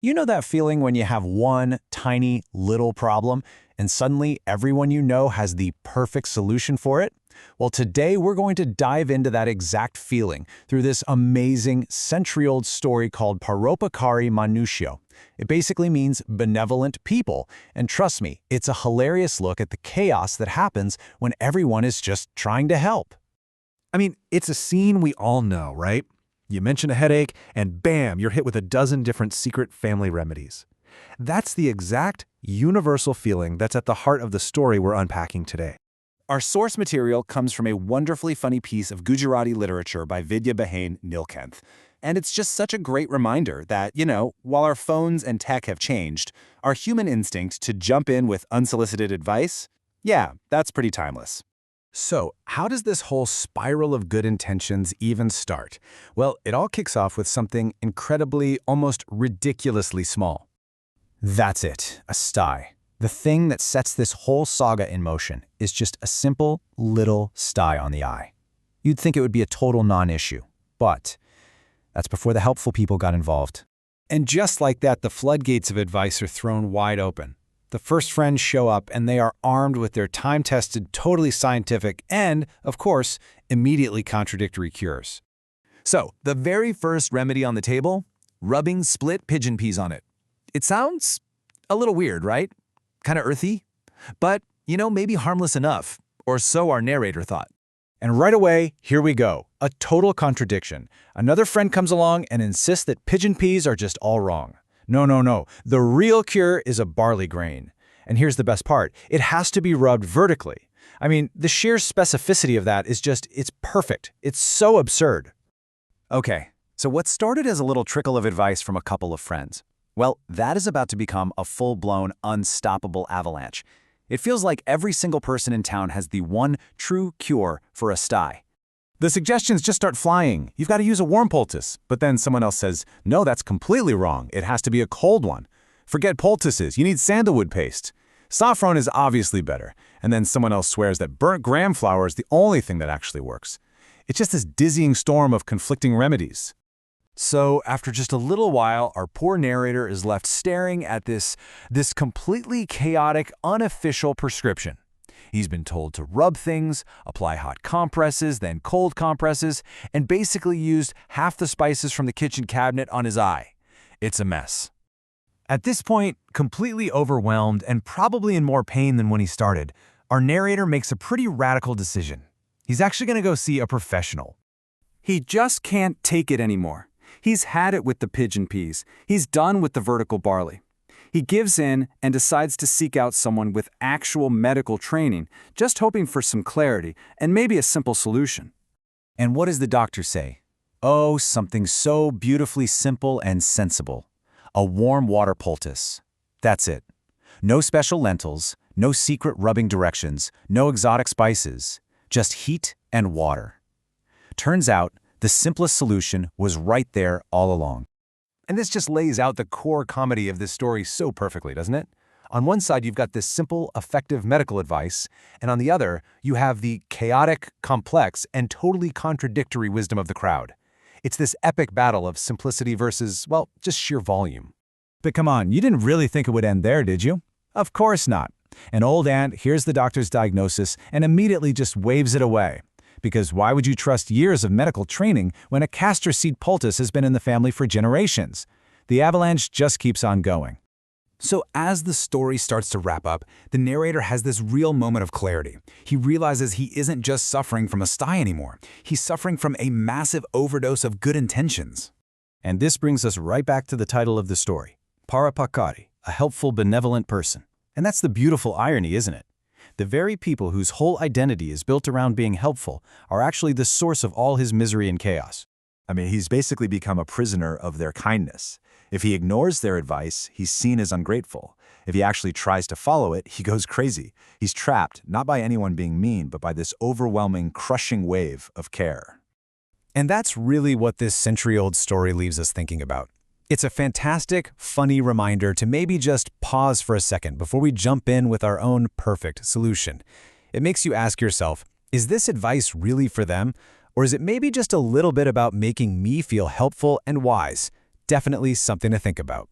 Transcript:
You know that feeling when you have one tiny little problem and suddenly everyone you know has the perfect solution for it? Well, today we're going to dive into that exact feeling through this amazing century-old story called Paropakari Manushyo. It basically means benevolent people, and trust me, it's a hilarious look at the chaos that happens when everyone is just trying to help. I mean, it's a scene we all know, right? You mention a headache, and bam, you're hit with a dozen different secret family remedies. That's the exact universal feeling that's at the heart of the story we're unpacking today. Our source material comes from a wonderfully funny piece of Gujarati literature by Vidya Behain Nilkanth. And it's just such a great reminder that, while our phones and tech have changed, our human instinct to jump in with unsolicited advice, yeah, that's pretty timeless. So, how does this whole spiral of good intentions even start? Well, it all kicks off with something incredibly, almost ridiculously small. That's it, a sty. The thing that sets this whole saga in motion is just a simple little sty on the eye. You'd think it would be a total non-issue, but that's before the helpful people got involved. And just like that, the floodgates of advice are thrown wide open. The first friends show up and they are armed with their time-tested, totally scientific, and, of course, immediately contradictory cures. So, the very first remedy on the table? Rubbing split pigeon peas on it. It sounds a little weird, right? Kind of earthy? But, maybe harmless enough, or so our narrator thought. And right away, here we go. A total contradiction. Another friend comes along and insists that pigeon peas are just all wrong. No. The real cure is a barley grain. And here's the best part. It has to be rubbed vertically. I mean, the sheer specificity of that is it's perfect. It's so absurd. Okay, so what started as a little trickle of advice from a couple of friends? Well, that is about to become a full-blown, unstoppable avalanche. It feels like every single person in town has the one true cure for a sty. The suggestions just start flying. You've got to use a warm poultice. But then someone else says, no, that's completely wrong. It has to be a cold one. Forget poultices. You need sandalwood paste. Saffron is obviously better. And then someone else swears that burnt gram flour is the only thing that actually works. It's just this dizzying storm of conflicting remedies. So, after just a little while, our poor narrator is left staring at this completely chaotic, unofficial prescription. He's been told to rub things, apply hot compresses, then cold compresses, and basically used half the spices from the kitchen cabinet on his eye. It's a mess. At this point, completely overwhelmed and probably in more pain than when he started, our narrator makes a pretty radical decision. He's actually going to go see a professional. He just can't take it anymore. He's had it with the pigeon peas. He's done with the vertical barley. He gives in and decides to seek out someone with actual medical training, just hoping for some clarity and maybe a simple solution. And what does the doctor say? Oh, something so beautifully simple and sensible. A warm water poultice. That's it. No special lentils, no secret rubbing directions, no exotic spices, just heat and water. Turns out, the simplest solution was right there all along. And this just lays out the core comedy of this story so perfectly, doesn't it? On one side, you've got this simple, effective medical advice, and on the other, you have the chaotic, complex, and totally contradictory wisdom of the crowd. It's this epic battle of simplicity versus, well, just sheer volume. But come on, you didn't really think it would end there, did you? Of course not. An old aunt hears the doctor's diagnosis and immediately just waves it away. Because why would you trust years of medical training when a castor seed poultice has been in the family for generations? The avalanche just keeps on going. So as the story starts to wrap up, the narrator has this real moment of clarity. He realizes he isn't just suffering from a sty anymore. He's suffering from a massive overdose of good intentions. And this brings us right back to the title of the story, Paropakari, a helpful, benevolent person. And that's the beautiful irony, isn't it? The very people whose whole identity is built around being helpful are actually the source of all his misery and chaos. I mean, he's basically become a prisoner of their kindness. If he ignores their advice, he's seen as ungrateful. If he actually tries to follow it, he goes crazy. He's trapped, not by anyone being mean, but by this overwhelming, crushing wave of care. And that's really what this century-old story leaves us thinking about. It's a fantastic, funny reminder to maybe just pause for a second before we jump in with our own perfect solution. It makes you ask yourself, is this advice really for them? Or is it maybe just a little bit about making me feel helpful and wise? Definitely something to think about.